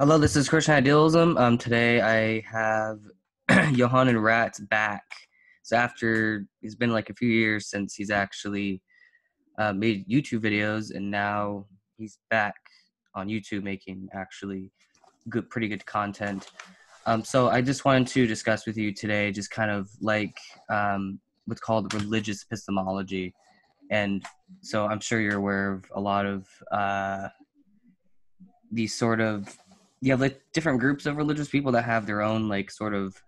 Hello, this is Christian Idealism. Today I have Johanan Raatz back. So after it's been like a few years since he's actually made YouTube videos, and now he's back on YouTube making actually pretty good content. So I just wanted to discuss with you today, just kind of like what's called religious epistemology, and so I'm sure you're aware of a lot of these sort of you have like different groups of religious people that have their own like sort of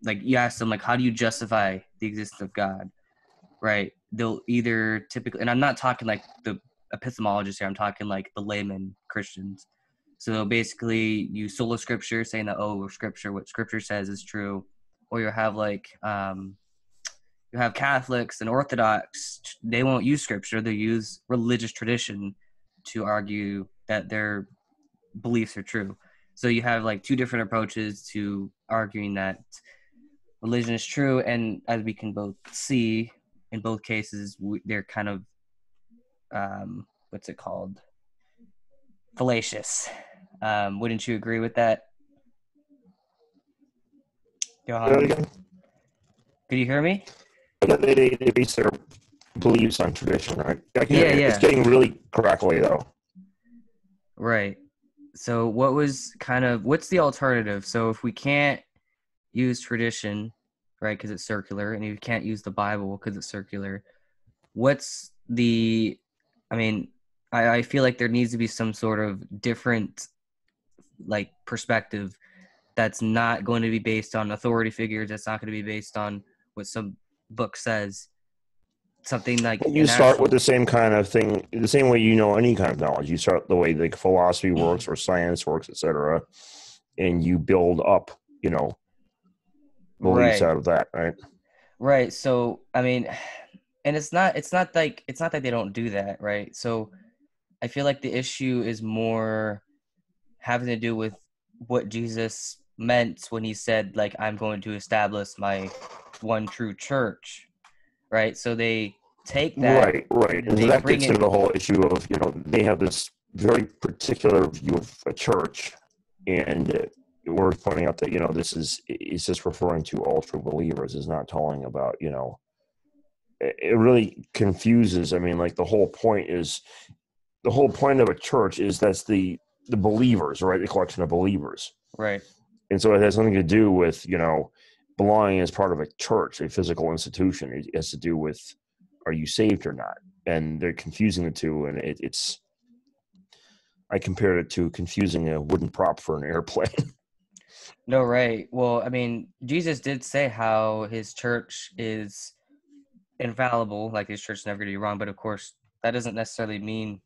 like you ask them like how do you justify the existence of God, right? They'll either typically, and I'm not talking like the epistemologists here, I'm talking like the layman Christians. So they'll basically use sola scripture, saying that scripture, what scripture says is true. Or you'll have like you have Catholics and Orthodox, they won't use scripture, they use religious tradition to argue that their beliefs are true. So you have like two different approaches to arguing that religion is true, and as we can both see in both cases, they're kind of what's it called? Fallacious. Wouldn't you agree with that, Johan? Again, Could you hear me? they base their beliefs on tradition, right? Yeah, It's yeah. getting really crackly, though. Right. So what's the alternative? So if we can't use tradition, right, because it's circular, and you can't use the Bible because it's circular, what's the, I mean, I feel like there needs to be some sort of different like perspective that's not going to be based on authority figures, that's not going to be based on what some book says, something like You an start with actual. the same kind of thing, the same way you know any kind of knowledge. You start the way like philosophy works or science works, etc., and you build up, beliefs Right. out of that, right? Right. So I mean, and it's not that they don't do that, right? So I feel like the issue is more having to do with what Jesus meant when he said, like, I'm going to establish my one true church, right? So they take that Right, right. and And they that bring gets into it. the whole issue of, they have this very particular view of a church, and we're pointing out that, it's just referring to all true believers, is not telling about, it really confuses. I mean, like the whole point of a church is that's the believers, right? The collection of believers. Right. And so it has nothing to do with, belonging as part of a church, a physical institution. It has to do with, are you saved or not? And they're confusing the two. And I compared it to confusing a wooden prop for an airplane. No, right. Well, I mean, Jesus did say how his church is infallible, like his church is never going to be wrong. But of course, that doesn't necessarily mean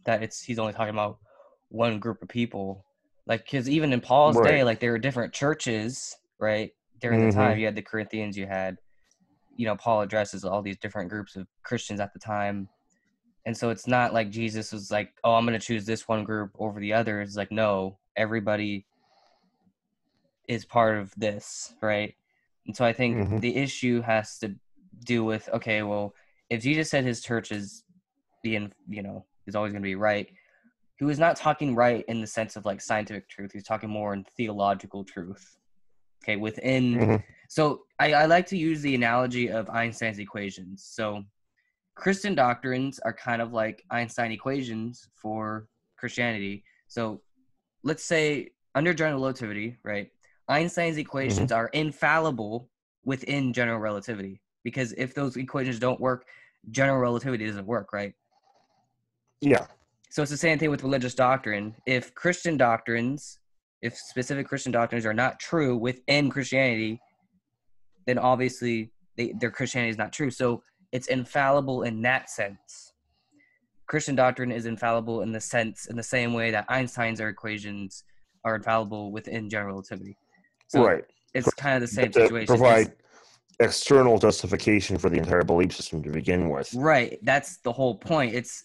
that he's only talking about one group of people. Like, because even in Paul's day, Right. like there were different churches, right? During the time, Mm-hmm. you had the Corinthians, you had, Paul addresses all these different groups of Christians at the time. And so it's not like Jesus was like, oh, I'm going to choose this one group over the other. It's like, no, everybody is part of this, right? And so I think Mm-hmm. the issue has to do with, okay, well, if Jesus said his church is being, is always going to be right, he was not talking right in the sense of like scientific truth. He's talking more in theological truth. Okay, within. Mm-hmm. So I like to use the analogy of Einstein's equations. So Christian doctrines are kind of like Einstein equations for Christianity. So let's say under general relativity, right? Einstein's Mm-hmm. equations are infallible within general relativity, because if those equations don't work, general relativity doesn't work, right? Yeah. So it's the same thing with religious doctrine. If specific Christian doctrines are not true within Christianity, then obviously their Christianity is not true. So it's infallible in that sense. Christian doctrine is infallible in the same way that Einstein's equations are infallible within general relativity. So Right. it's kind of the You same have to situation. It's provide external justification for the entire belief system to begin with. right. That's the whole point. It's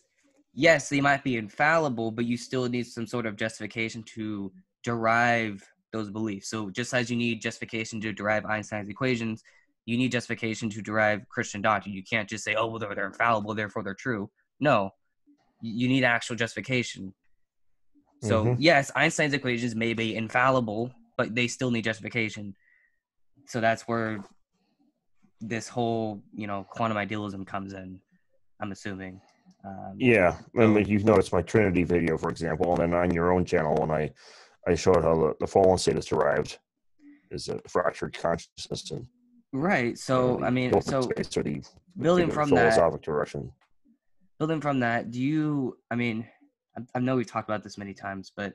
yes, they might be infallible, but you still need some sort of justification to derive those beliefs. So just as you need justification to derive Einstein's equations, you need justification to derive Christian doctrine. You can't just say, oh, well, they're infallible, therefore they're true. No, you need actual justification. So Mm-hmm. yes, Einstein's equations may be infallible, but they still need justification. So that's where this whole, quantum idealism comes in, I'm assuming. Yeah, So and you've noticed my Trinity video, for example, and then on your own channel, when I showed how the fallen state is derived, is a fractured consciousness and right. So I the mean, open so space or the building from that, philosophic direction. do you? I mean, I know we've talked about this many times, but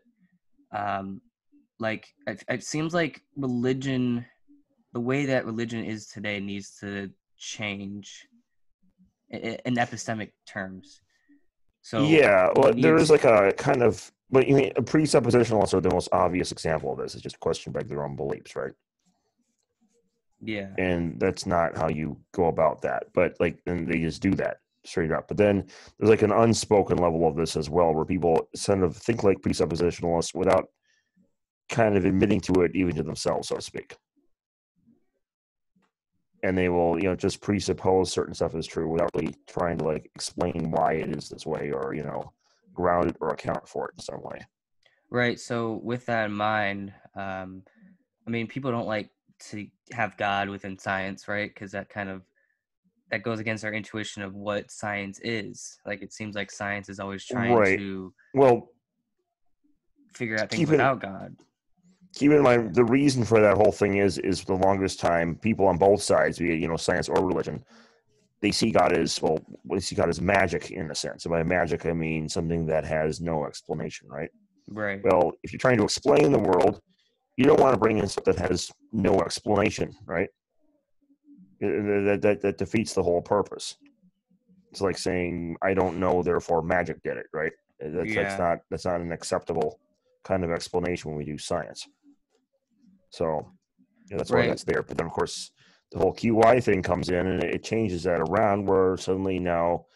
like it seems like religion, the way that religion is today, needs to change in epistemic terms. So Yeah, we well, there need is to, like a kind of, but you mean a presuppositional, also the most obvious example of this is just question back their own beliefs, right? yeah, And that's not how you go about that. But like, and they just do that straight up. But then there's like an unspoken level of this as well, where people sort of think like presuppositionalists without kind of admitting to it even to themselves, so to speak. And they will, just presuppose certain stuff is true without really trying to like explain why it is this way, or ground it or account for it in some way. right. So with that in mind, I mean, people don't like to have God within science, right? Because that goes against our intuition of what science is. Like it seems like science is always trying Right. to Well, figure out things keep in without God. keep in Yeah. mind the reason for that whole thing is the longest time people on both sides, be it science or religion, they see God as they see God as magic in a sense. And by magic, I mean something that has no explanation, right? Right. Well, if you're trying to explain the world, you don't want to bring in stuff that has no explanation, right? That defeats the whole purpose. It's like saying I don't know, therefore magic did it, right? Yeah. That's not an acceptable kind of explanation when we do science. So that's why Right. that's there. But then of course the whole QI thing comes in and it changes that around, where suddenly now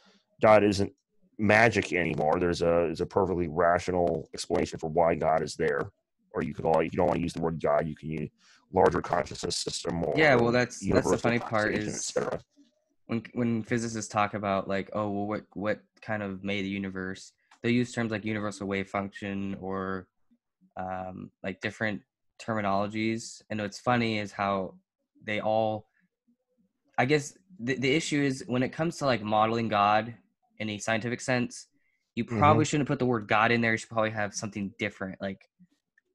God isn't magic anymore. There's a perfectly rational explanation for why God is there. Or you could if you don't want to use the word God, you can use larger consciousness system Yeah. Well, or that's the universal funny conscious part agent, is etc. when physicists talk about like, oh, well, what kind of made the universe? They use terms like universal wave function or like different terminologies. And what's funny is how they all, I guess the issue is when it comes to like modeling God in a scientific sense, you Mm-hmm. probably shouldn't put the word God in there. You should probably have something different. Like,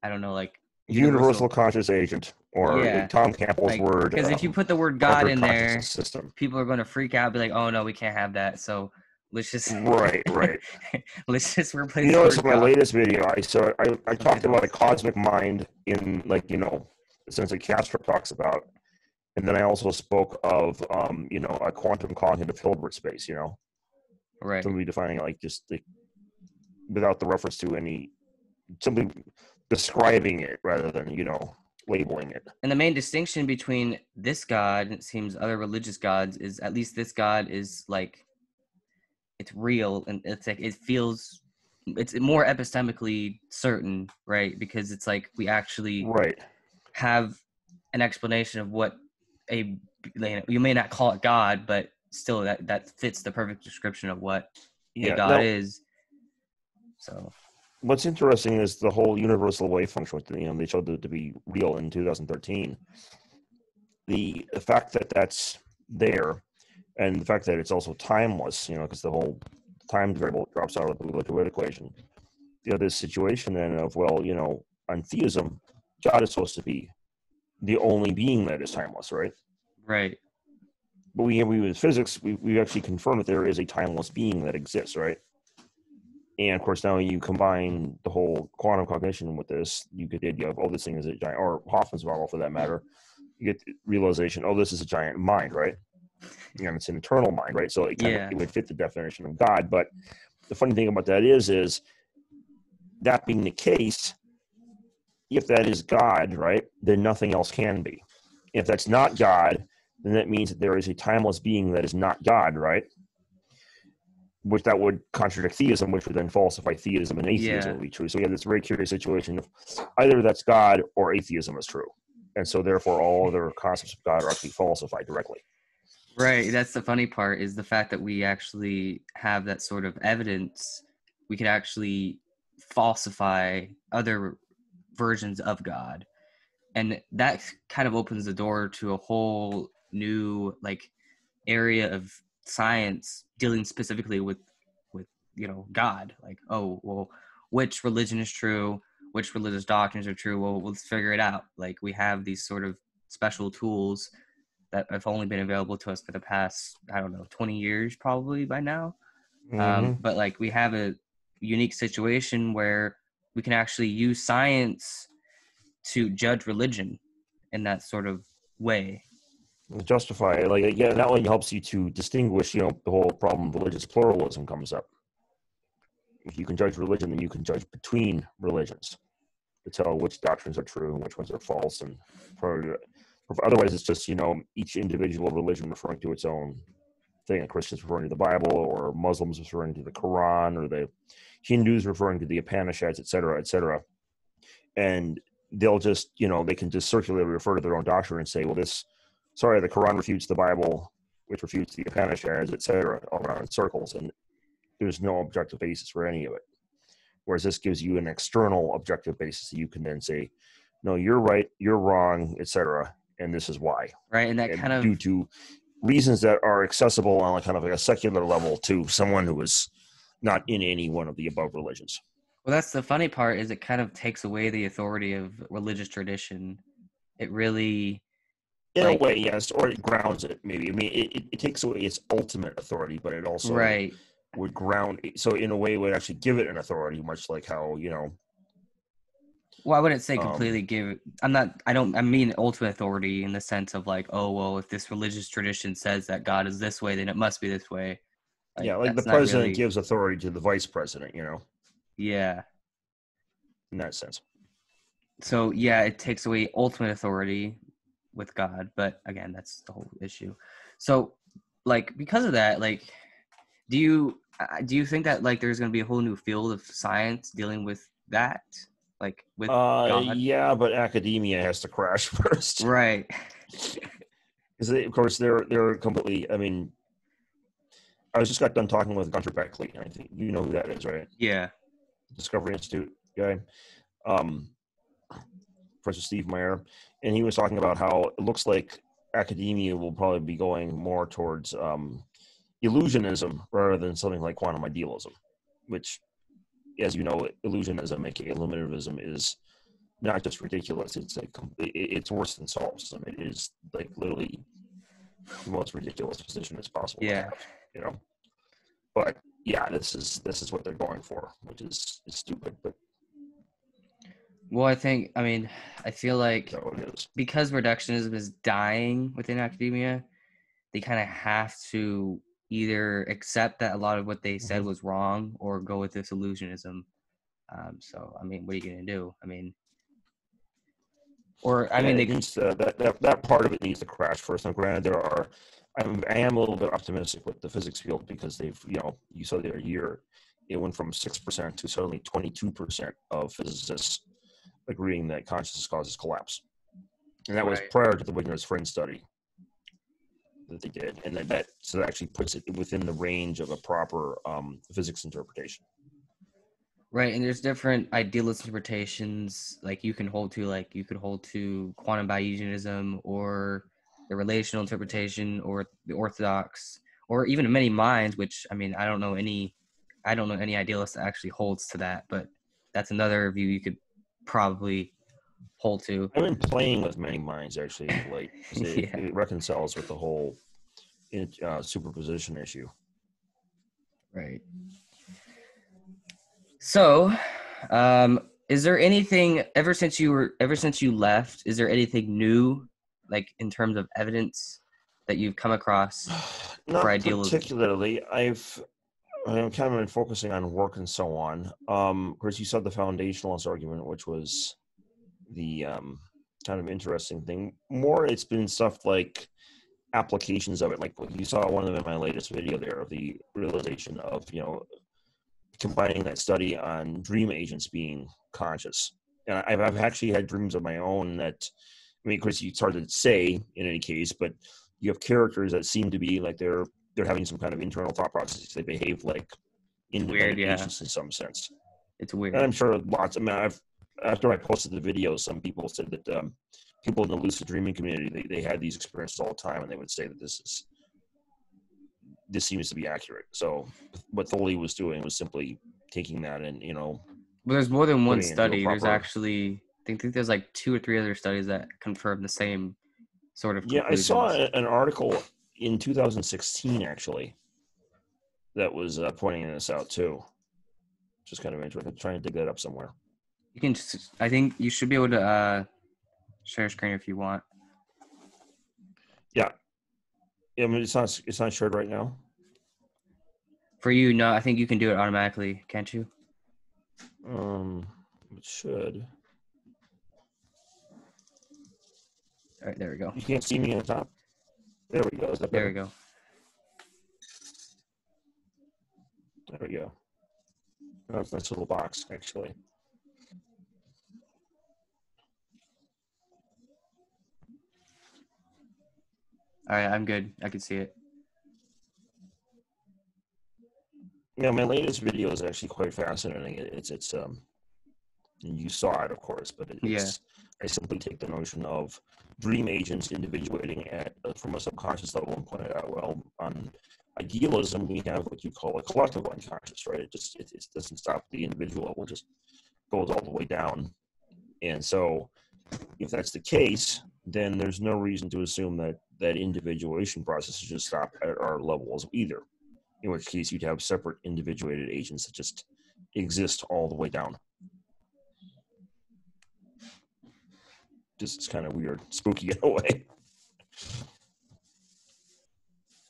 I don't know, like Universal universal. conscious agent, or Yeah. Tom Campbell's Like, word, because if you put the word God larger in consciousness there, system. people are going to freak out, be like, oh no, we can't have that. So let's just, Right. let's You replace the notice in word my God. latest video, I Okay. talked about a cosmic mind in the sense that Castro talks about, and then I also spoke of a quantum cognitive Hilbert space. Right. Simply defining it like just without the reference to any, simply describing it rather than labeling it. And the main distinction between this God and it seems other religious gods is at least this God is like it's real and it's like it feels it's more epistemically certain, right? Because it's like we actually Right. have an explanation of what a you may not call it God, but still that fits the perfect description of what a Yeah. God Now, is. So what's interesting is the whole universal wave function, which they showed it to be real in 2013. The fact that that's there, and the fact that it's also timeless, because the whole time variable drops out of the Lewis equation. This situation then of, on theism, God is supposed to be the only being that is timeless, right? right. But we with physics, we actually confirm that there is a timeless being that exists, right? And of course, now you combine the whole quantum cognition with this, you get the idea of, oh, this thing is a giant, or Hoffman's model for that matter. You get the realization, oh, this is a giant mind, right? And it's an eternal mind, right? So it would fit the definition of God. But the funny thing about that is that being the case, if that is God, right, then nothing else can be. If that's not God, then that means that there is a timeless being that is not God, right? Which that would contradict theism, which would then falsify theism, and atheism Yeah. would be true. So we have this very curious situation of either that's God or atheism is true. And so therefore all other concepts of God are actually falsified directly. Right. That's the funny part is the fact that we actually have that sort of evidence. We could actually falsify other versions of God. And that kind of opens the door to a whole new like area of science dealing specifically with God. Like, oh well, which religion is true, which religious doctrines are true? Well, let's figure it out. Like, we have these sort of special tools that have only been available to us for the past, I don't know, 20 years probably by now. Mm-hmm. But like, we have a unique situation where we can actually use science to judge religion in that sort of way. Justify it. Like, yeah, that one helps you to distinguish, the whole problem of religious pluralism comes up. If you can judge religion, then you can judge between religions to tell which doctrines are true and which ones are false. And otherwise, it's just, each individual religion referring to its own thing. A Christians referring to the Bible, or Muslims referring to the Quran, or the Hindus referring to the Upanishads, et cetera, and they'll just, they can just circularly refer to their own doctrine and say, well, the Quran refutes the Bible, which refutes the Upanishads, et cetera, all around in circles, and there's no objective basis for any of it. Whereas this gives you an external objective basis that you can then say, no, you're right, you're wrong, et cetera, and this is why. Right, and that kind of due to reasons that are accessible on kind of like a secular level to someone who is not in any one of the above religions. Well, that's the funny part, is it kind of takes away the authority of religious tradition. It really, in a way, yes, or it grounds it. Maybe. I mean, it takes away its ultimate authority, but it also would ground it. So in a way, it would actually give it an authority, much like how Well, I wouldn't say completely give. I mean ultimate authority in the sense of like, oh well, if this religious tradition says that God is this way, then it must be this way. Like the president gives authority to the vice president, Yeah. In that sense. So yeah, it takes away ultimate authority with God, but again, that's the whole issue. So, like, because of that, like, do you think that like there's going to be a whole new field of science dealing with that, like with God? Yeah, but academia has to crash first, right? Because of course they're completely. I mean, I just got done talking with Gunter Beckley. I think you know who that is, right? Yeah. Discovery Institute guy, Professor Steve Meyer, and he was talking about how it looks like academia will probably be going more towards illusionism rather than something like quantum idealism, which, as you know, illusionism, aka illuminativism, is not just ridiculous. It's like it's worse than solipsism. It is like literally the most ridiculous position as possible. Yeah. To have, But yeah, this is what they're going for, which is stupid. But well, I feel like because reductionism is dying within academia, they kind of have to either accept that a lot of what they said was wrong or go with this illusionism. So, I mean, what are you going to do? I mean, it needs that part of it needs to crash first. Now, granted, I am a little bit optimistic with the physics field because they've, you saw their year, it went from 6% to suddenly 22% of physicists agreeing that consciousness causes collapse. And that was prior to the Wigner's Fringe study that they did. And that actually puts it within the range of a proper physics interpretation. Right, and there's different idealist interpretations you could hold to quantum Bayesianism or the relational interpretation or the orthodox or even many minds, which I don't know any idealist that actually holds to that, but that's another view you could probably hold to. I've been playing with many minds actually, it reconciles with the whole superposition issue. Right. So, is there anything ever since you left? Is there anything new, in terms of evidence, that you've come across for idealism? Not particularly. I'm kind of been focusing on work and so on. Of course, you saw the foundationalist argument, which was the kind of interesting thing. More, it's been stuff like applications of it. Like you saw one of them in my latest video there, of the realization of combining that study on dream agents being conscious. And I've actually had dreams of my own that, of course, it's hard to say in any case, but you have characters that seem to be like they're having some kind of internal thought processes. They behave like independent agents in some sense. It's And weird. I'm sure lots. I mean, after I posted the video, some people said that people in the lucid dreaming community they had these experiences all the time, and they would say that this seems to be accurate. So what Foley was doing was simply taking that and But there's more than one putting it into a study. There's proper. actually, I think there's like 2 or 3 other studies that confirm the same sort of Yeah, I saw conclusions. an article in 2016 actually that was pointing this out too. Just kind of interesting. I'm trying to dig that up somewhere. You can just, I think you should be able to share screen if you want. Yeah. I mean, it's not shared right now. For you, no, I think you can do it automatically, can't you? It should. All right, there we go. You can't see me on the top. There we go. Is that better? There we go. There we go. That's a nice little box, actually. All right, I'm good. I can see it. Yeah, my latest video is actually quite fascinating. It's you saw it, of course, but I simply take the notion of dream agents individuating from a subconscious level and point it out. Well, on idealism, we have what you call a collective unconscious, right? It doesn't stop at the individual level; it just goes all the way down. And so, if that's the case, then there's no reason to assume that individuation process should just stop at our levels either. In which case, you'd have separate individuated agents that just exist all the way down. Just it's kind of weird, spooky in a way.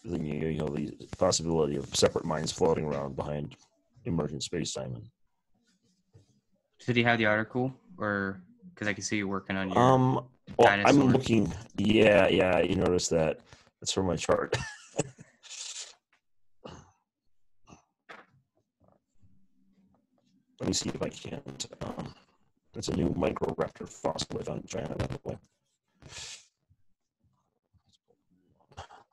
Then you know the possibility of separate minds floating around behind emergent space-time. Did you have the article, or because I can see you working on your well, dinosaur? I'm looking. Yeah. You notice that? That's from my chart. Let me see if I can't. It's a new microraptor fossil I found in China, by the way.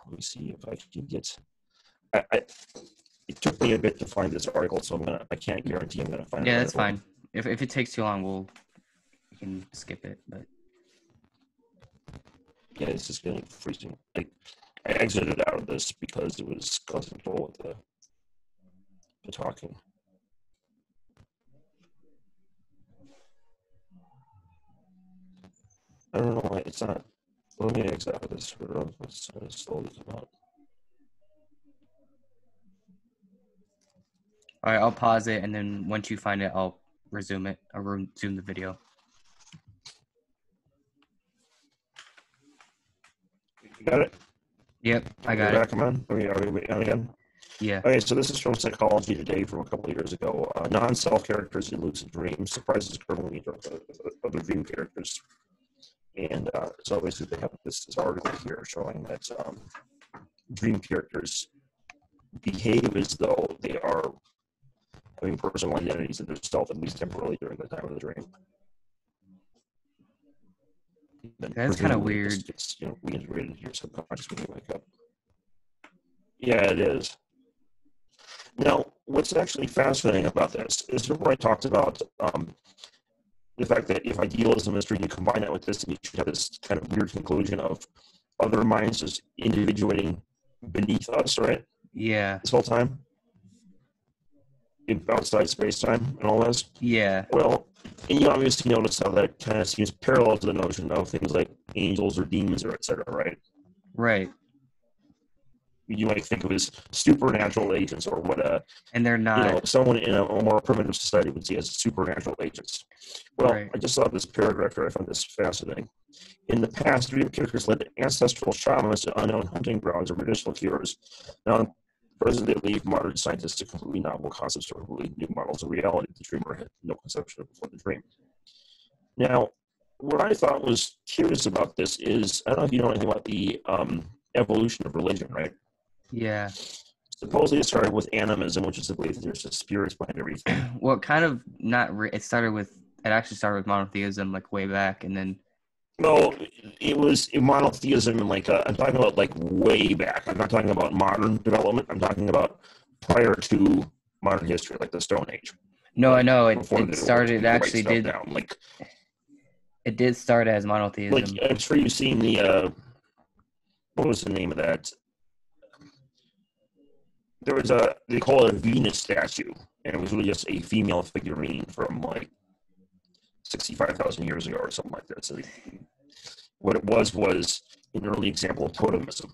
Let me see if I can get. It took me a bit to find this article, so I can't guarantee I'm gonna find it. Yeah, that's fine. If it takes too long, we can skip it. But yeah, it's just getting freezing. I exited out of this because it was causing trouble with the talking. I don't know why it's not. Let me exit out of this. Let's slowly come out. all right, I'll pause it, and then once you find it, I'll resume it. I'll resume the video. You got it? Yep, I got it. Back on. Are we on again? Yeah. Okay, so this is from Psychology Today from a couple of years ago. Non-self characters in lucid dreams surprises currently other dream characters. And so basically they have this article here showing that dream characters behave as though they are having personal identities of themselves, at least temporarily during the time of the dream. That's kind of weird. It's reintegrated into your subconscious when you wake up. Yeah, it is. Now, what's actually fascinating about this is remember I talked about the fact that if idealism is true, you combine that with this, and you should have this kind of weird conclusion of other minds just individuating beneath us, right? Yeah. This whole time? Outside space-time and all this? Yeah. Well, and you obviously notice how that kind of seems parallel to the notion of things like angels or demons or et cetera, right? Right. You might think of as supernatural agents or what and they're not. Someone in a more primitive society would see as supernatural agents. Well, right. I just saw this paragraph here. I found this fascinating. In the past, dream characters led ancestral shamans to unknown hunting grounds or medicinal cures. Now, in the present, they leave modern scientists to completely novel concepts or completely new models of reality. The dreamer had no conception of before the dream. Now, what I thought was curious about this is, I don't know if you know anything about the evolution of religion, right? Yeah. Supposedly it started with animism, which is the belief that there's just spirits behind everything. Well, kind of not. It actually started with monotheism, like way back, and then. No, it was monotheism, and I'm talking about way back. I'm not talking about modern development. I'm talking about prior to modern history, like the Stone Age. No, I like know before it they were started. It to write actually stuff did. down. Like It did start as like monotheism. I'm sure you've seen the what was the name of that? There was a they call it a Venus statue, and it was really just a female figurine from like 65,000 years ago or something like that. So what it was an early example of totemism,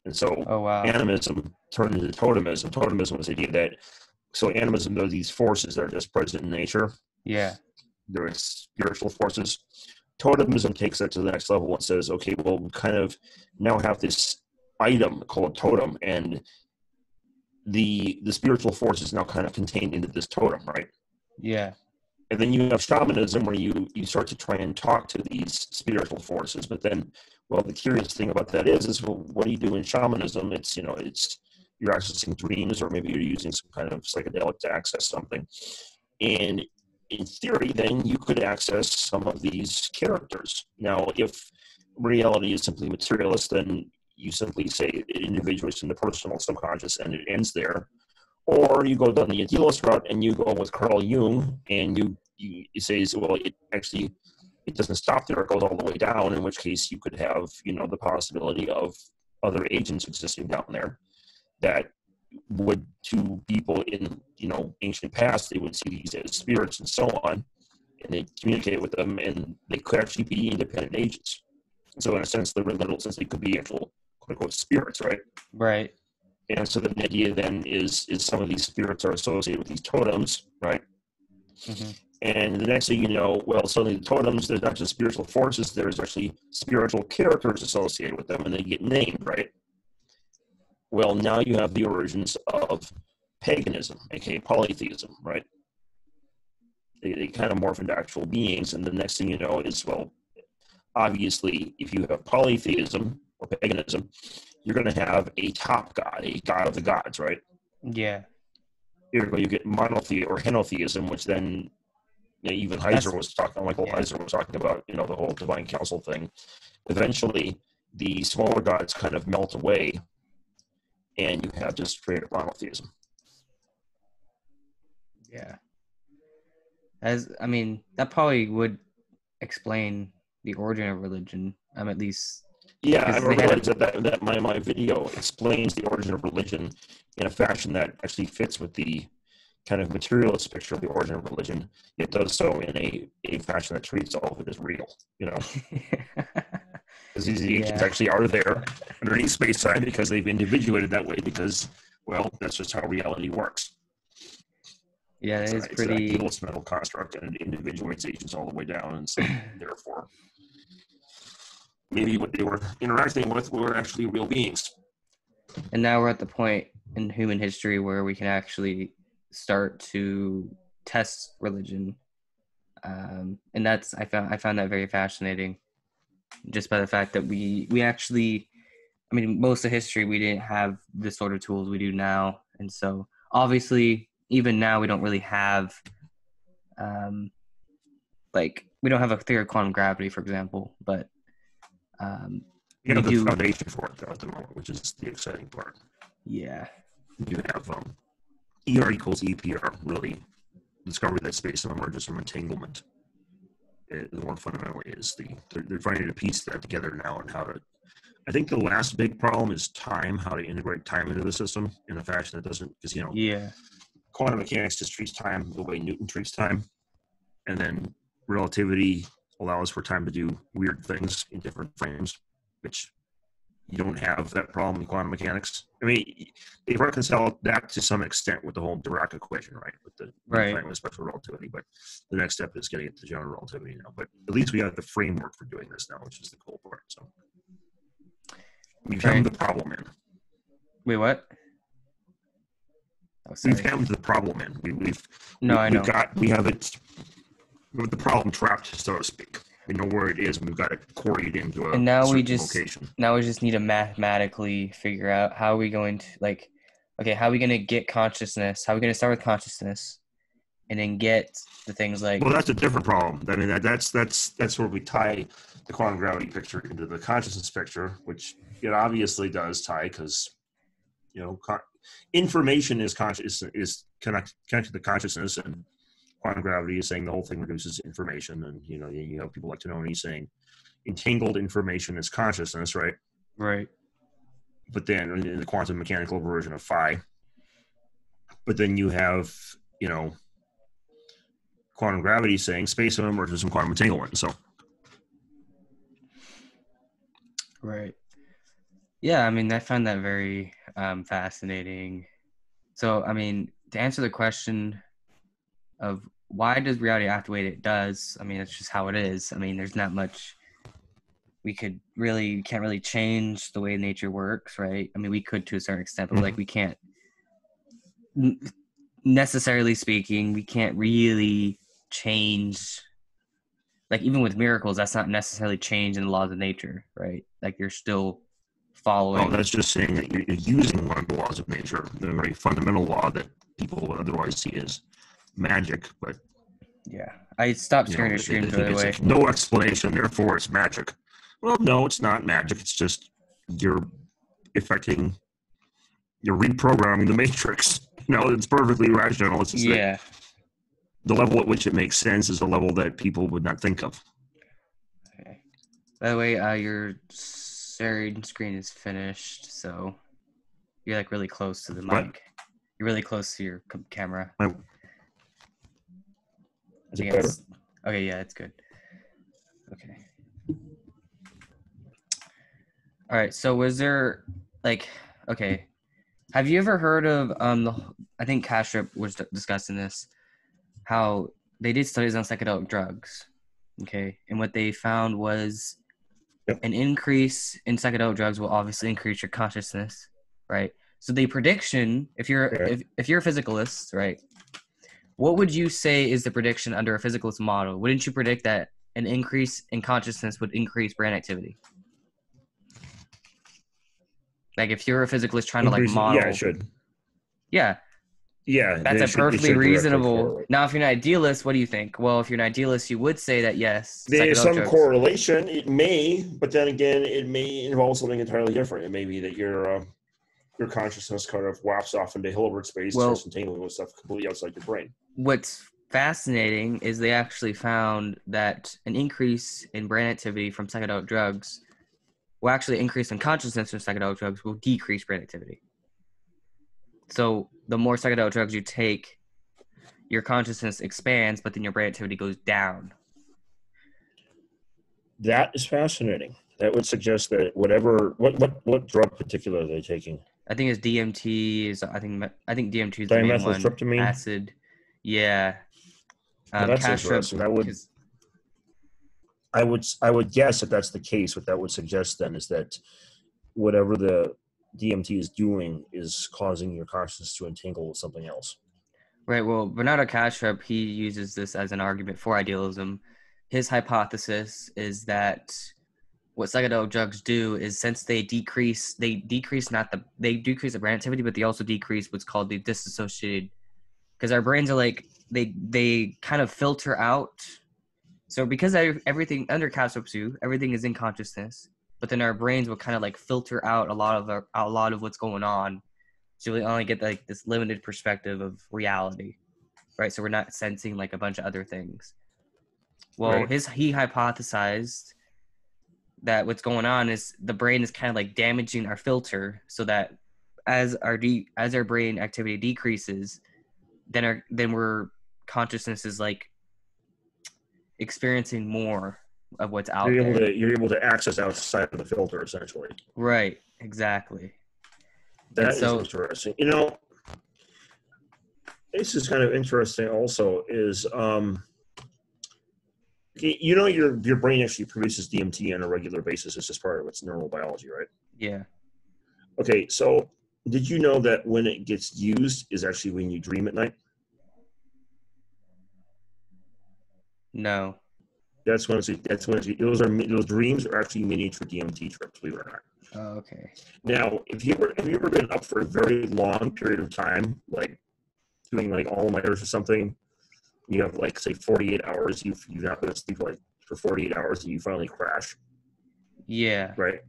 and so Oh wow. animism turned into totemism. Totemism was the idea that so animism are these forces that are just present in nature. Yeah. There is spiritual forces. Totemism takes that to the next level and says, okay, well, we kind of now have this item called totem, and the spiritual force is now kind of contained into this totem, right? Yeah. And then you have shamanism where you start to try and talk to these spiritual forces, but then, well, the curious thing about that is well, what do you do in shamanism? It's you're accessing dreams, or maybe you're using some kind of psychedelic to access something, and in theory, then you could access some of these characters. Now, if reality is simply materialist, then you simply say it individuates in the personal subconscious and it ends there. Or you go down the idealist route and you go with Carl Jung and you say, well, it doesn't stop there, it goes all the way down, in which case you could have, the possibility of other agents existing down there that would to people in ancient past, they would see these as spirits and so on, and they communicate with them, and they could actually be independent agents. So in a sense, they're in literal sense they could be actual quote unquote spirits, right? Right. And so the idea then is some of these spirits are associated with these totems, right? Mm-hmm. And the next thing you know, well, suddenly the totems, there's not just spiritual forces, there's actually spiritual characters associated with them, and they get named, right? Well, now you have the origins of paganism, aka polytheism, right? They kind of morph into actual beings, and the next thing you know is, well, obviously, if you have polytheism or paganism, you're going to have a top god, a god of the gods, right? Yeah. Here you get monotheism or henotheism, which then even Heiser was talking, Michael Heiser was talking about, the whole divine council thing. Eventually, the smaller gods kind of melt away, and you have just straight up monotheism. Yeah. That probably would explain the origin of religion. At least. Yeah, I realized that my video explains the origin of religion in a fashion that actually fits with the kind of materialist picture of the origin of religion. It does so in a fashion that treats all of it as real, Because these agents actually are there underneath space-time because they've individuated that way because, well, that's just how reality works. Yeah, it's pretty... It's an idealist mental construct, and it individuates agents all the way down, and so therefore maybe what they were interacting with were actually real beings. And now we're at the point in human history where we can actually start to test religion, and that's I found that very fascinating, just by the fact that we actually, most of history we didn't have the sort of tools we do now, and so obviously even now we don't really have, we don't have a theory of quantum gravity, for example, but you have the foundation for it though at the moment, which is the exciting part. Yeah. You have ER equals EPR, really discovery that space-time emerges from entanglement. The more fundamentally is they're trying to piece that together now, and how to. I think the last big problem is time, how to integrate time into the system in a fashion that doesn't, because quantum mechanics just treats time the way Newton treats time, and then relativity allows for time to do weird things in different frames, which you don't have that problem in quantum mechanics. They reconcile that to some extent with the whole Dirac equation, right? With the with special relativity, but the next step is getting it to general relativity now. But at least we have the framework for doing this now, which is the cool part. So we've hammed the problem in. Wait, what? We've hammed the problem in. We have the problem trapped, so to speak. We know where it is, and we've got it quarried into a location. Now we just need to mathematically figure out how are we going to how are we going to get consciousness? How are we going to start with consciousness, and then get the things like? Well, that's a different problem. That's where we tie the quantum gravity picture into the consciousness picture, which it obviously does tie because information is connected to consciousness, and quantum gravity is saying the whole thing reduces information, and you have people like Tononi saying entangled information is consciousness, right? Right. But then in the quantum mechanical version of phi, but then you have quantum gravity saying space emerges from quantum entanglement. So, right. Yeah, I mean, I find that very fascinating. So, I mean, to answer the question of why does reality act the way it does, I mean, it's just how it is. I mean, there's not much we can't really change the way nature works, right? I mean, we could to a certain extent, but like we can't, necessarily speaking, we can't really change. Like even with miracles, that's not necessarily change in the laws of nature, right? Like you're still following. Oh, that's just saying that you're using one of the laws of nature, the very fundamental law that people would otherwise see as magic. But yeah, I stopped sharing your screen, by the way. No explanation, therefore it's magic. Well, no, it's not magic. It's just you're reprogramming the matrix. It's perfectly rational. It's just that the level at which it makes sense is a level that people would not think of. Okay. By the way, your sharing screen is finished, so you're like really close to the mic. What? You're really close to your camera. Is it better? Okay, yeah, it's good. Okay. All right. So was there have you ever heard of I think Kastrup was discussing this, how they did studies on psychedelic drugs, okay? And what they found was an increase in psychedelic drugs will obviously increase your consciousness, right? So the prediction, if you're a physicalist, right, what would you say is the prediction under a physicalist model? Wouldn't you predict that an increase in consciousness would increase brain activity? Like if you're a physicalist trying to model. Yeah, it should. Yeah. Yeah. That's a perfectly reasonable. Now, if you're an idealist, what do you think? Well, if you're an idealist, you would say that yes. There's some correlation. It may, but then again, it may involve something entirely different. It may be that your consciousness kind of wafts off into Hilbert space, starts entangling with stuff completely outside your brain. What's fascinating is they actually found that an increase in brain activity from psychedelic drugs will actually increase in consciousness from psychedelic drugs will decrease brain activity. So the more psychedelic drugs you take, your consciousness expands, but then your brain activity goes down. That is fascinating. That would suggest that what drug particular are they taking? I think it's DMT. I think DMT is the main one. Acid. Yeah. That's interesting. I would guess if that's the case, what that would suggest then is that whatever the DMT is doing is causing your consciousness to entangle with something else. Right. Well, Bernardo Kastrup, he uses this as an argument for idealism. His hypothesis is that what psychedelic drugs do is since they decrease the brain activity, but they also decrease what's called the disassociated, because our brains are they kind of filter out. So because everything under Kastrup's view, everything is in consciousness, but then our brains will kind of filter out a lot of what's going on. So we only get this limited perspective of reality, right? So we're not sensing a bunch of other things. Well, right. He hypothesized that what's going on is the brain is kind of damaging our filter, so that as our brain activity decreases, then our consciousness is experiencing more of what's out there. You're able to access outside of the filter, essentially. Right. Exactly. That is interesting. This is kind of interesting also is, your brain actually produces DMT on a regular basis. It's just part of its normal biology, right? Yeah. Okay, so did you know that when it gets used is actually when you dream at night? No. Those dreams are actually miniature DMT trips, believe it or not. Oh, okay. Now, have you ever been up for a very long period of time, doing all-nighters or something? You have say 48 hours. You've not been asleep for 48 hours, and you finally crash. Yeah. Right.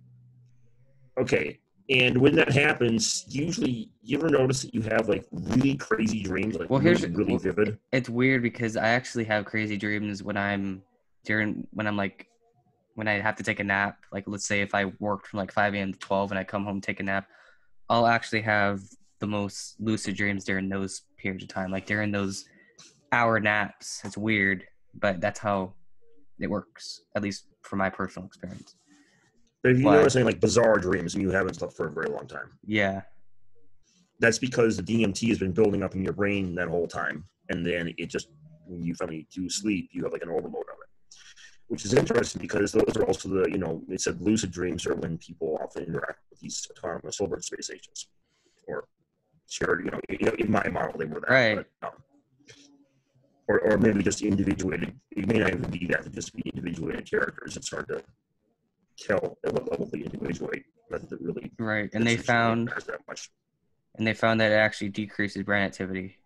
Okay. And when that happens, usually, you ever notice that you have like really crazy dreams, like Well, really vivid? it's weird because I actually have crazy dreams when when I have to take a nap. Like, let's say if I worked from like 5 a.m. to 12 and I come home, take a nap, I'll actually have the most lucid dreams during those periods of time, like during those hour naps. It's weird, but that's how it works, at least from my personal experience. But if you Why? notice any like bizarre dreams and you haven't slept for a very long time, Yeah. that's because the DMT has been building up in your brain that whole time. And then it just, when you finally do sleep, you have like an overload of it, which is interesting because those are also they said lucid dreams are when people often interact with these autonomous solar space agents or shared, in my model, they were that. Right. But, or maybe just individuated. It may not even be that, to just be individuated characters. It's hard to tell at what level they individuate. But it really, right. And they found that much. that it actually decreases brain activity.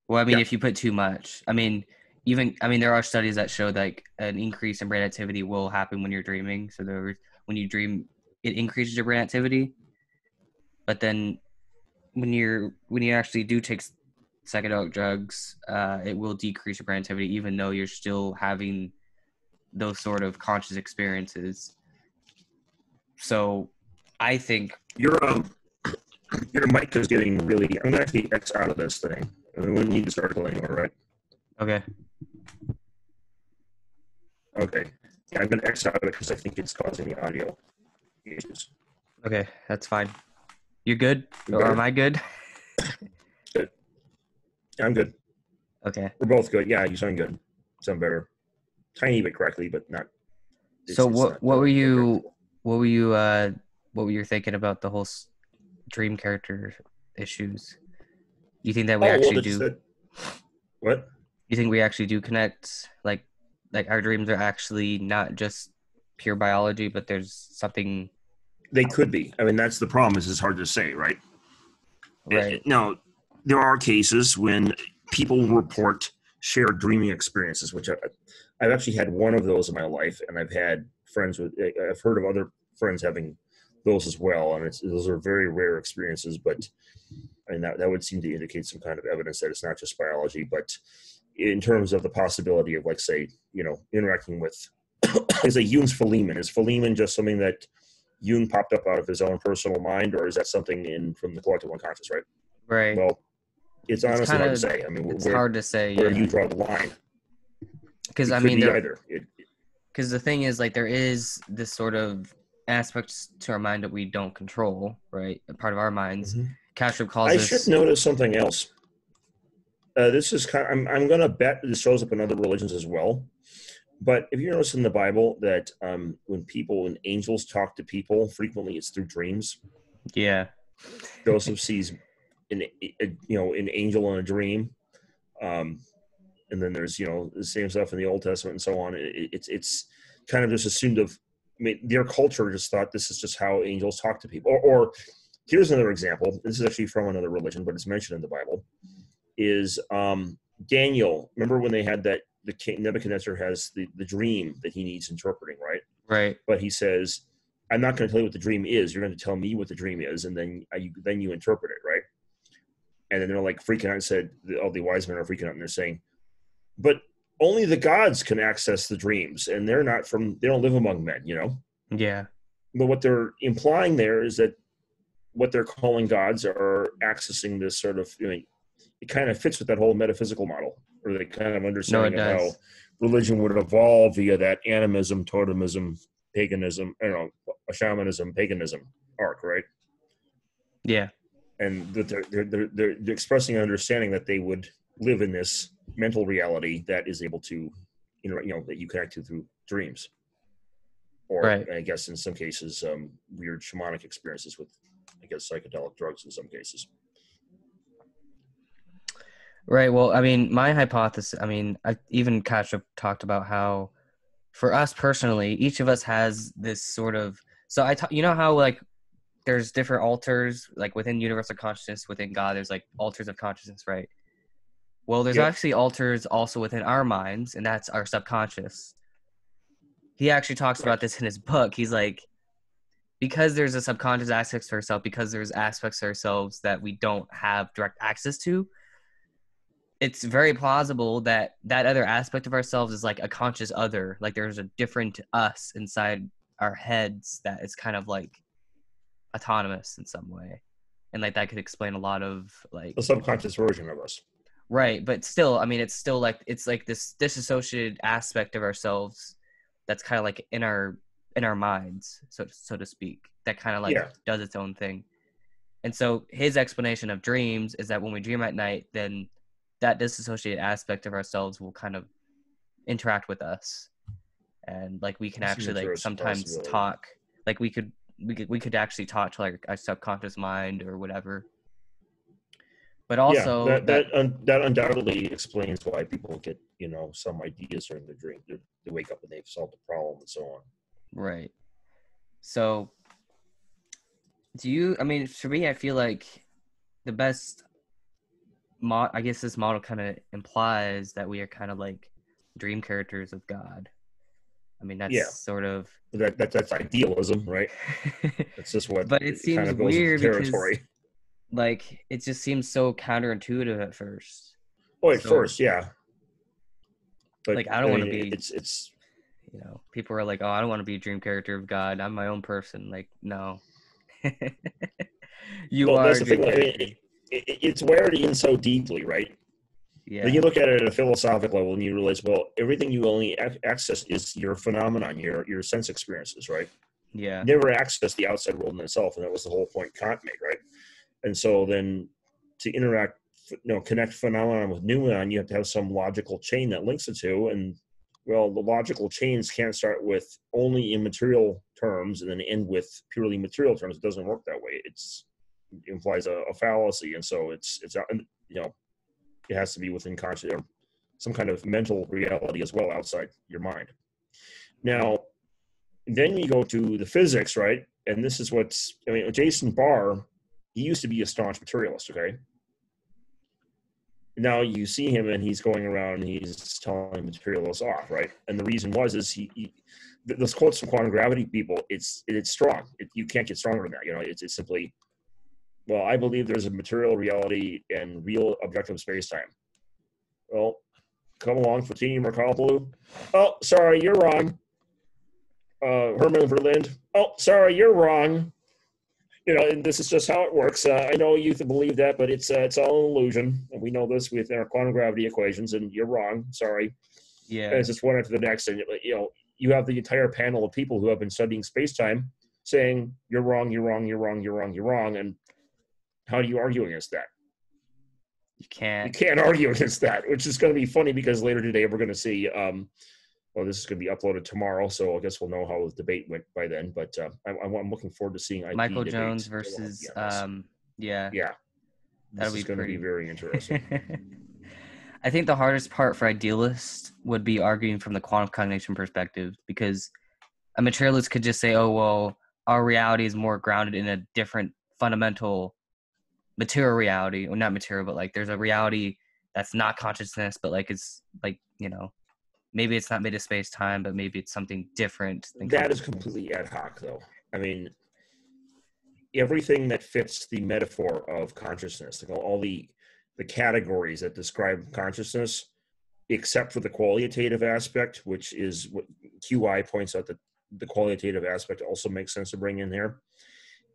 Well, I mean, if you put too much, there are studies that show that an increase in brain activity will happen when you're dreaming. So when you dream, it increases your brain activity. But then when you actually do take psychedelic drugs, it will decrease your brain activity, even though you're still having those sort of conscious experiences. So I think your mic is getting really. I'm gonna actually X out of this thing. We wouldn't need to start going anymore, right? Okay. Okay. Yeah, I'm gonna X out of it because I think it's causing the audio issues. Okay, that's fine. You're good? Or am I good? Good. Yeah, I'm good. Okay. We're both good. Yeah, you sound good. Sound better. Tiny bit correctly, but not. So what were you thinking about the whole dream character issues? You think that we actually do? What? You think we actually do connect? Like our dreams are actually not just pure biology, but there's something. They could be. I mean, that's the problem. Is it's hard to say, right? Right. Now, there are cases when people report shared dreaming experiences, which I've actually had one of those in my life, and I've heard of other friends having those as well, and those are very rare experiences. But I mean, that would seem to indicate some kind of evidence that it's not just biology, but in terms of the possibility of, like, say, interacting with, is a Jung's Philemon. Is Philemon just something that Jung popped up out of his own personal mind, or is that something from the collective unconscious, right? Right. Well, it's honestly hard to say. I mean, it's hard to say. Where do you draw the line? Because because the thing is, like, there is this sort of aspects to our mind that we don't control, right? A part of our minds. Mm-hmm. Kastrup calls this. I should notice something else. This is I'm going to bet this shows up in other religions as well. But if you notice in the Bible that when angels talk to people, frequently it's through dreams. Yeah. Joseph sees an angel in a dream. And then there's, the same stuff in the Old Testament and so on. It's kind of just assumed their culture just thought this is just how angels talk to people. Or here's another example. This is actually from another religion, but it's mentioned in the Bible. Is Daniel, remember when they had that, the king Nebuchadnezzar has the dream that he needs interpreting, right? Right. But he says, I'm not going to tell you what the dream is. You're going to tell me what the dream is, and then you interpret it, right? And then they're like freaking out and said, all the wise men are freaking out and they're saying, but only the gods can access the dreams, and they don't live among men, Yeah. But what they're implying there is that what they're calling gods are accessing this sort of, it kind of fits with that whole metaphysical model, or the kind of understanding of how religion would evolve via that animism, totemism, paganism, shamanism, paganism arc, right? Yeah. And that they're expressing an understanding that they would live in this mental reality that is able to, that you connect to through dreams, or right. I guess in some cases, weird shamanic experiences with, I guess, psychedelic drugs in some cases. Right. Well, I mean, my hypothesis, even Kastrup talked about how, for us personally, each of us has this sort of, so how, like, there's different alters, like within universal consciousness, within God, there's like alters of consciousness, right? Well, there's actually alters also within our minds, and that's our subconscious. He actually talks about this in his book. He's like, because there's a subconscious aspect to ourselves, because there's aspects to ourselves that we don't have direct access to, it's very plausible that that other aspect of ourselves is like a conscious other. Like there's a different us inside our heads that is kind of like autonomous in some way. And like that could explain a lot of like The subconscious version of us. right, but still, I mean, it's like this disassociated aspect of ourselves that's kind of like in our minds, so to speak, that kind of like does its own thing. And so his explanation of dreams is that when we dream at night, then that disassociated aspect of ourselves will kind of interact with us, and like we can actually like sometimes talk, like we could actually talk to like our subconscious mind or whatever. But also that undoubtedly explains why people get, you know, some ideas during the dream. They wake up and they've solved the problem and so on. Right. So I mean, for me, I feel like the best I guess this model kind of implies that we are kind of like dream characters of God. I mean, that's sort of that's idealism, right? That's just what. But it seems kind of goes weird with territory. Because, like, it just seems so counterintuitive at first. Oh, at first, yeah. But like, I don't want to be. It's. You know, people are like, "Oh, I don't want to be a dream character of God. I'm my own person." Like, no. You are. That's the thing. I mean, it's wired in so deeply, right? Yeah. Then you look at it at a philosophical level, and you realize, well, everything you only access is your phenomenon, your sense experiences, right? Yeah. You never access the outside world in itself, and that was the whole point Kant made, right? And so then to interact, you know, connect phenomenon with noumenon, you have to have some logical chain that links the two. And well, the logical chains can't start with only immaterial terms and then end with purely material terms. It doesn't work that way. It implies a fallacy, and so it's you know, it has to be within conscious or some kind of mental reality as well outside your mind. Now, then you go to the physics, right? And this is what's, I mean, Jason Barr, he used to be a staunch materialist, okay? Now you see him and he's going around and he's telling materialists off, right? And the reason is those quotes from quantum gravity people, it's strong. You can't get stronger than that, you know? It's simply, well, I believe there's a material reality and real objective space-time. Well, come along, Platini Mercalpolu. Oh, sorry, you're wrong. Herman Verlind. Oh, sorry, you're wrong. You know, and this is just how it works. I know you believe that, but it's all an illusion. And we know this with our quantum gravity equations, and you're wrong. Sorry. Yeah. And it's just one after the next. And, you know, you have the entire panel of people who have been studying space-time saying, you're wrong, you're wrong, you're wrong, you're wrong, you're wrong. And how do you argue against that? You can't argue against that, which is going to be funny because later today we're going to see, well, this is going to be uploaded tomorrow, so I guess we'll know how the debate went by then. But I'm looking forward to seeing IP Michael Jones versus, yeah. That'll be going to be very interesting. I think the hardest part for idealists would be arguing from the quantum cognition perspective, because a materialist could just say, oh, well, our reality is more grounded in a different fundamental material reality, or not material, but like there's a reality that's not consciousness, but like it's like, you know, maybe it's not made of space time, but maybe it's something different. That is completely ad hoc, though. I mean, everything that fits the metaphor of consciousness, like all the categories that describe consciousness, except for the qualitative aspect, which is what QI points out, that the qualitative aspect also makes sense to bring in there,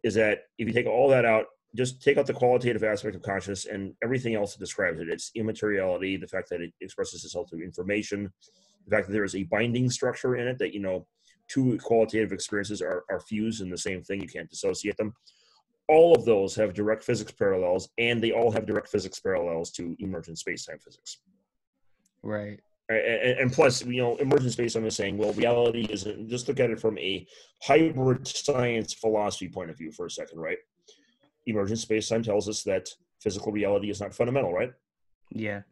is that if you take all that out, just take out the qualitative aspect of consciousness and everything else that describes it. It's immateriality, the fact that it expresses itself through information, the fact that there is a binding structure in it, that, you know, two qualitative experiences are fused in the same thing. You can't dissociate them. All of those have direct physics parallels, and they all have direct physics parallels to emergent space-time physics. Right. And plus, you know, emergent space-time is saying, well, reality isn't, just look at it from a hybrid science philosophy point of view for a second, right? Emergent space-time tells us that physical reality is not fundamental, right? Yeah.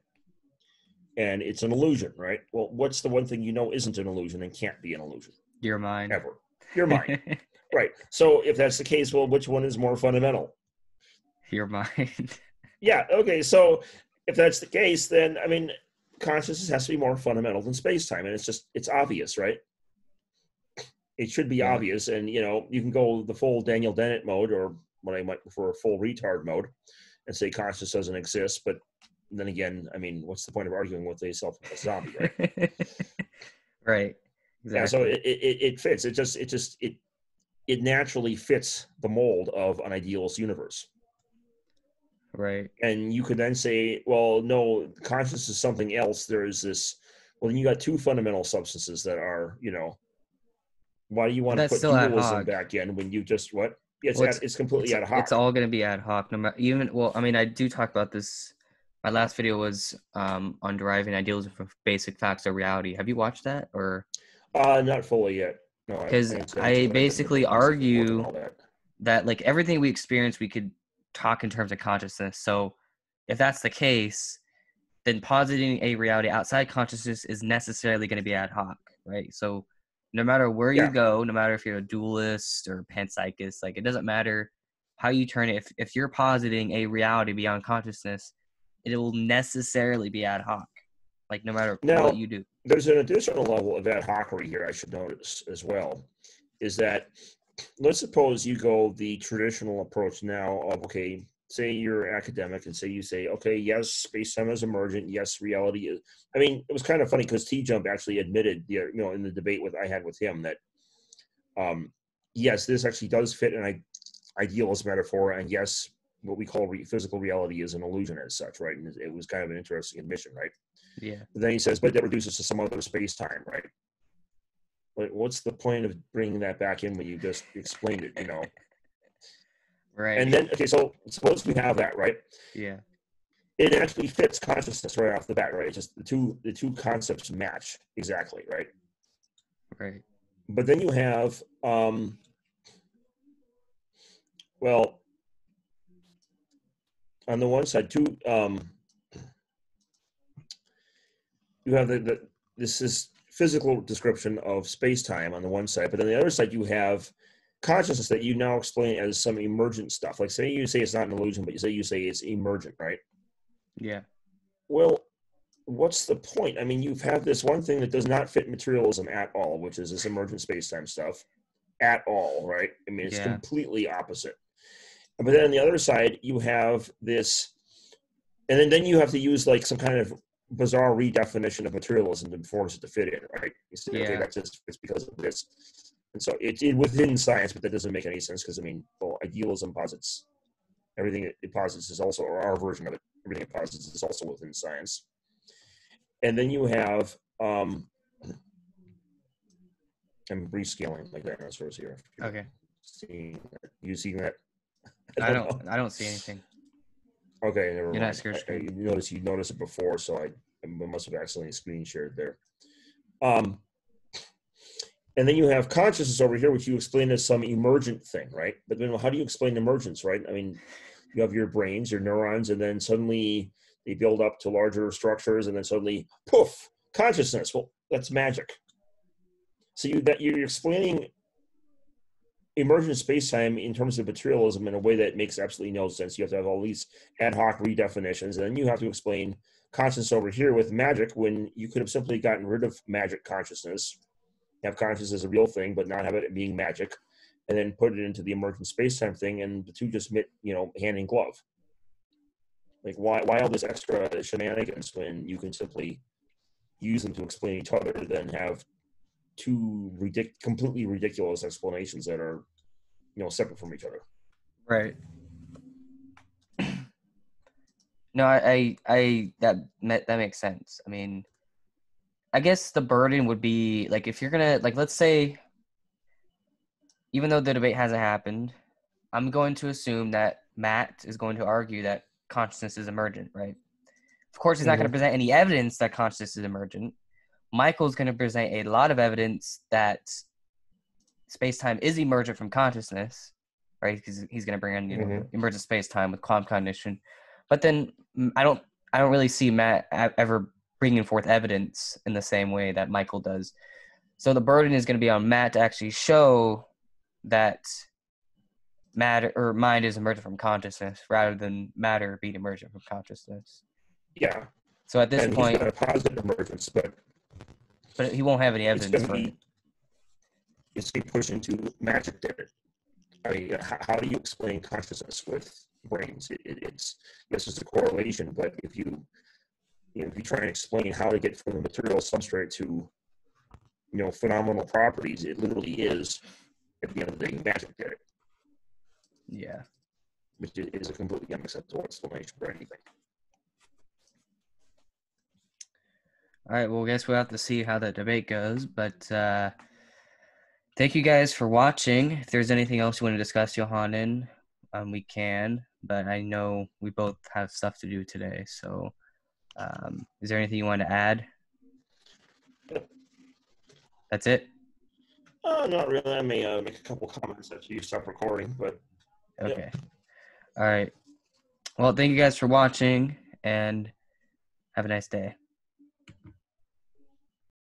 And it's an illusion, right? Well, what's the one thing you know isn't an illusion and can't be an illusion? Your mind. Ever. Your mind. Right. So if that's the case, well, which one is more fundamental? Your mind. Yeah. Okay. So if that's the case, then, I mean, consciousness has to be more fundamental than space-time. And it's obvious, right? It should be Yeah. obvious, and you can go the full Daniel Dennett mode, or what I might prefer, full retard mode, and say consciousness doesn't exist. But then again, I mean, what's the point of arguing with a self-professed zombie, right? Right. Yeah, so Exactly. it fits. It naturally fits the mold of an idealist universe. Right. And you could then say, well, no, consciousness is something else. There is this. Well, then you got two fundamental substances that are, why do you But want to that's put still ad dualism hoc. back in when you just what? Well, It's completely ad it's hoc. all going to be ad hoc. No matter even well, I mean, I do talk about this. My last video was on deriving idealism from basic facts of reality. Have you watched that? Or Not fully yet. No, I because didn't get into I it. I've been basically busy with work and argue all that. that like everything we experience, we could talk in terms of consciousness. So if that's the case, then positing a reality outside consciousness is necessarily going to be ad hoc, right? So no matter where you Yeah. go, no matter if you're a dualist or panpsychist, like it doesn't matter how you turn it. If you're positing a reality beyond consciousness, it will necessarily be ad hoc, like no matter what Now, you do. there's an additional level of ad hocery here I should notice as well, is that let's suppose you go the traditional approach now of, okay, say you're academic and you say, okay, yes, space-time is emergent. Yes, reality is. I mean, it was kind of funny because T-Jump actually admitted, in the debate I had with him that, yes, this actually does fit an idealist metaphor, and yes, what we call physical reality is an illusion as such, right? And it was kind of an interesting admission, right? Yeah. But then he says, but that reduces to some other space-time, right? But what's the point of bringing that back in when you just explained it, Right. And then, okay, so suppose we have that, right? Yeah. It actually fits consciousness right off the bat, right? It's just the two concepts match exactly, right? Right. But then you have, well, on the one side, you have this is physical description of space-time on the one side, but on the other side you have consciousness that you now explain as some emergent stuff. Like say it's not an illusion, but you say it's emergent, right? Yeah. Well, what's the point? I mean, you've had this one thing that does not fit materialism at all, which is this emergent space-time stuff at all, right? I mean, it's Yeah. completely opposite. But then on the other side, you have this, and then you have to use like some kind of bizarre redefinition of materialism to force it to fit in, right? You say, okay, Yeah. that's just it's because of this. And so it's within science, but that doesn't make any sense because, I mean, well, idealism posits everything it posits is also, or our version of it, everything it posits is also within science. And then you have, I'm rescaling my dinosaurs here. Okay. You seeing that? I don't know. don't see anything. Okay, never You're not mind. scared screen. You noticed it before, so I must have accidentally screen shared there. And then you have consciousness over here, which you explain as some emergent thing, right? But then how do you explain emergence, right? I mean, you have your brains, your neurons, and then suddenly they build up to larger structures, and then suddenly, poof, consciousness. Well, that's magic. So you're explaining emergent space-time in terms of materialism in a way that makes absolutely no sense. You have to have all these ad hoc redefinitions, and then you have to explain consciousness over here with magic when you could have simply gotten rid of magic consciousness, have consciousness as a real thing, but not have it being magic, and then put it into the emergent space-time thing, and the two just meet, hand in glove. Like, why all this extra shenanigans when you can simply use them to explain each other, then have two completely ridiculous explanations that are, separate from each other. Right. No, I that makes sense. I mean, I guess the burden would be like if you're gonna like let's say, even though the debate hasn't happened, I'm going to assume that Matt is going to argue that consciousness is emergent, right? Of course, he's not going to present any evidence that consciousness is emergent. Michael's going to present a lot of evidence that space-time is emergent from consciousness, right? Because he's going to bring in emergent space-time with quantum cognition. But then I don't really see Matt ever bringing forth evidence in the same way that Michael does. So the burden is going to be on Matt to actually show that matter or mind is emergent from consciousness rather than matter being emergent from consciousness. Yeah. So at this point, he's got a positive emergence, but he won't have any evidence for it. it's being pushed into magic there. I mean, how do you explain consciousness with brains? It's yes, it's a correlation, but if you try and explain how to get from the material substrate to phenomenal properties, it literally is at the end of the day magic there. Yeah. Which is a completely unacceptable explanation for anything. All right, well, I guess we'll have to see how that debate goes, but thank you guys for watching. If there's anything else you want to discuss, Johanan, we can, but I know we both have stuff to do today, so is there anything you want to add? Yep. That's it? Not really. I may make a couple comments after you stop recording, but okay. Yep. All right. Well, thank you guys for watching, and have a nice day.